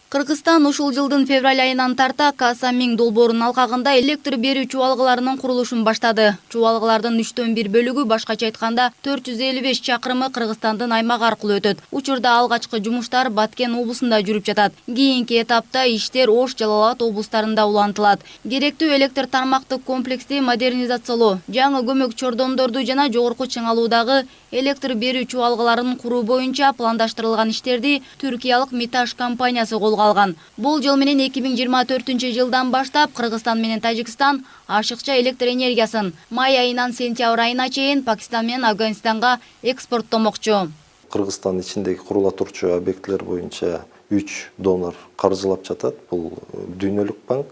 Кыргызстан ушул жылдын февраль айынан тарта Каса-Миң долбоорунун алкагында электр берүү чубалгыларынын курулушун баштады. Чубалгылардын 1/3 бөлүгү, башкача айтканда 455 чакырымы Кыргызстандын аймагы аркылуу өтөт. Учурда алгачкы жумуштар Баткен облусунда жүрүп жатат. Кийинки этапта иштер Ош, Жалал Абад облустарында улантылат. Керектүү электр тармактык комплексти модернизациялоо, жаңы көмөк чордондорду жана жогорку чыңалуудагы электр берүү чубалгыларын куруу боюнча пландаштырылган иштерди түркиялык Миташ компаниясы колго алган. Бул жыл менен 2024 жылдан баштап Кыргызстан менен Тажикстан ашыкча электр энергиясын май айынан сентябрь айына чейин Пакистан менен Афганистанга экспорттомокчу. Кыргызстан ичиндеги курула турчу объектлер боюнча 3 донор каржылап жатат. Бул Дүйнөлүк банк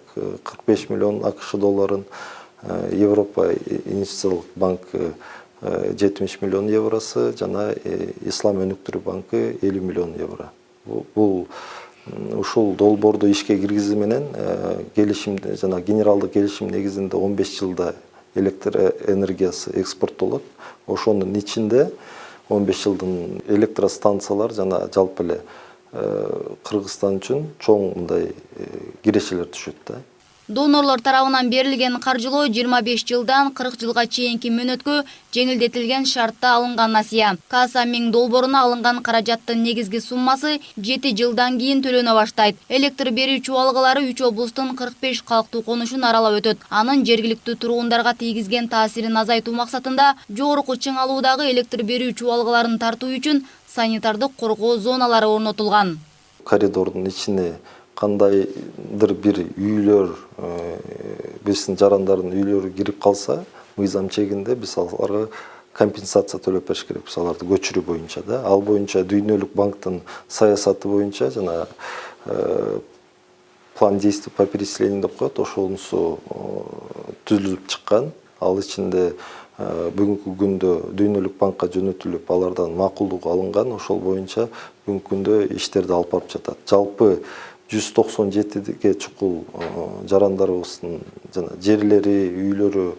45 миллион АКШ долларын, Европа инвестициялык банк 70 миллион евросы, жана Ислам өнүктүрүү банкы 50 миллион евро. Бул ушул долбоорду ишке киргизүү менен келишим жана генералдык келишим негизинде 15 жылда электр энергиясы экспорттолот. Ошонун ичинде 15 жылдын электростанциялар жана жалпы эле Кыргызстан үчүн чоң мындай кирешелер түшөт да. Донорлор тарабынан берилген каржылоо 25 жылдан 40 жылга чейинки мөөнөткө жеңилдетилген шартта алынган насыя. Каса-Миң долбооруна алынган каражаттын негизги суммасы 7 жылдан кийин төлөнө баштайт. Электр берүү чубалгылары 3 облустун 45 калктуу конушун аралап өтөт. Анын жергиликтүү тургундарга тийгизген таасирин азайтуу максатында жогорку чыңалуудагы электр берүү чубалгыларын тартуу үчүн санитардык коргоо зоналары орнотулган. Коридордун ичине кандайдыр бир үйлөр, биздин жарандардын үйлөрү кирип калса, мыйзам чегинде биз аларга компенсация төлөп бериш керек, биз аларды көчүрүү боюнча да. Ал боюнча Дүйнөлүк банктын саясаты боюнча жана план действий по переселению деп коет, ошонусу түзүлүп чыккан. Ал ичинде бүгүнкү күндө Дүйнөлүк банкка жөнөтүлүп, алардан макулдук алынган, ошол боюнча бүгүнкү күндө иштерди алып барып жатат. Жалпы 197ге чукул жарандарыбыздын жана жерлери, үйлөрү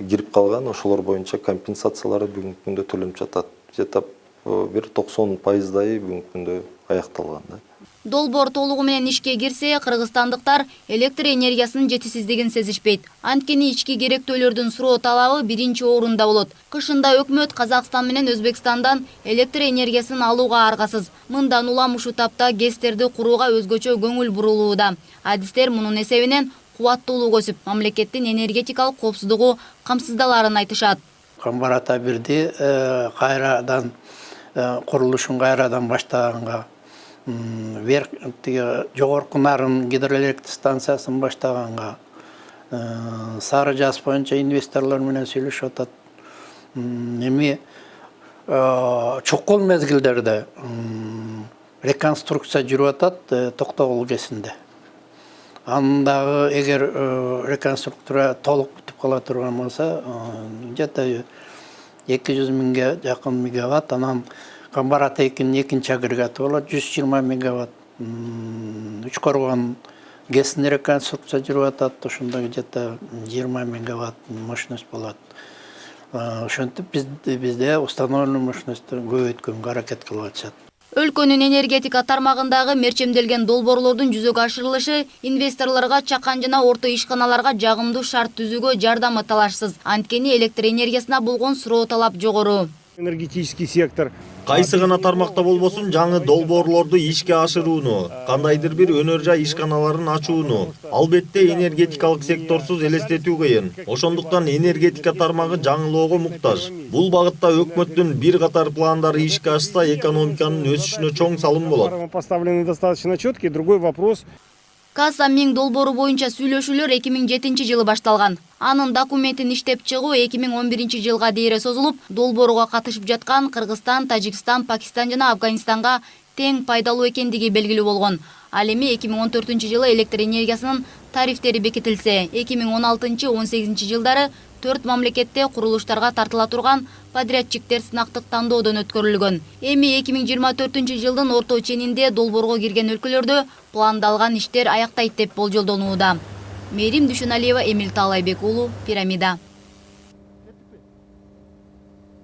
кирип калган, ошолор боюнча компенсациялары бүгүнкү күндө төлөнүп жатат. Жетап бир 90%дай бүгүнкү күндө аякталган да. Долбоор толугу менен ишке кирсе, кыргызстандыктар электр энергиясынын жетишсиздигин сезишпейт. Анткени ички керектөөлөрдүн суроо талабы биринчи орунда болот. Кышында өкмөт Казакстан менен Өзбекстандан электр энергиясын алууга аргасыз. Мындан улам ушул тапта ГЭСтерди курууга өзгөчө көңүл бурулууда. Адистер мунун эсебинен кубаттуулук өсүп, мамлекеттин энергетикалык коопсуздугу камсыздаларын айтышат. Камбарата бирди кайрадан курулушун кайрадан баштаганга, жогорку нарын гидроэлектр станциясын баштаганга, Сары Жаз боюнча инвесторлор менен сүйлөшүп атат. Эми чокол мезгилдерде реконструкция жүрүп атат Токтогул ГЭСинде. Андагы эгер реконструкция толук бүтүп кала турган болсо, где-то 200 миңге жакын мегаватт, анан Камбарата 2-нин экинчи агрегаты болот, 120 мегаватт. Үчкоргон ГЭСинде реконструкция жүрүп атат, ошондо где-то 20 мегаватт мощность болот. Ошентип бизде установленный мощностьту көбөйткөнгө аракет кылып атышат. Өлкөнүн энергетика тармагындагы мерчемделген долбоорлордун жүзөгө ашырылышы инвесторлорго чакан жана орто ишканаларга жагымдуу шарт түзүүгө жардамы талашсыз. Анткени электр энергиясына болгон суроо талап жогору. Энергетический сектор. Кайсы гана тармакта болбосун жаңы долбоорлорду ишке ашырууну, кандайдыр бир өнөр жай ишканаларын ачууну албетте энергетикалык секторсуз элестетүү кыйын. Ошондуктан энергетика тармагы жаңылоого муктаж. Бул багытта өкмөттүн бир катар пландары ишке ашса, экономиканын өсүшүнө чоң салым болот. Поставлены достаточно четкий. Другой вопрос. Каса-Миң долбоору боюнча сүйлөшүүлөр 2007 жылы башталган. Анын документин иштеп чыгуу 2011 жылга дейре созулуп, долбоорго катышып жаткан Кыргызстан, Тажикстан, Пакистан жана Афганистанга тең пайдалуу экендиги белгилүү болгон. Ал эми 2014 жылы электр энергиясынын тарифтери бекитилсе, 2016-18 жылдары 4 мамлекетте курулуштарга тартыла турган подрядчиктер сынактык тандоодон өткөрүлгөн. Эми 2024 жылдын орто ченинде долбоорго кирген өлкөлөрдө пландалган иштер аяктайт деп болжолдонууда. Мерим Дүйшөналиева, Эмил Таалайбек уулу, Пирамида.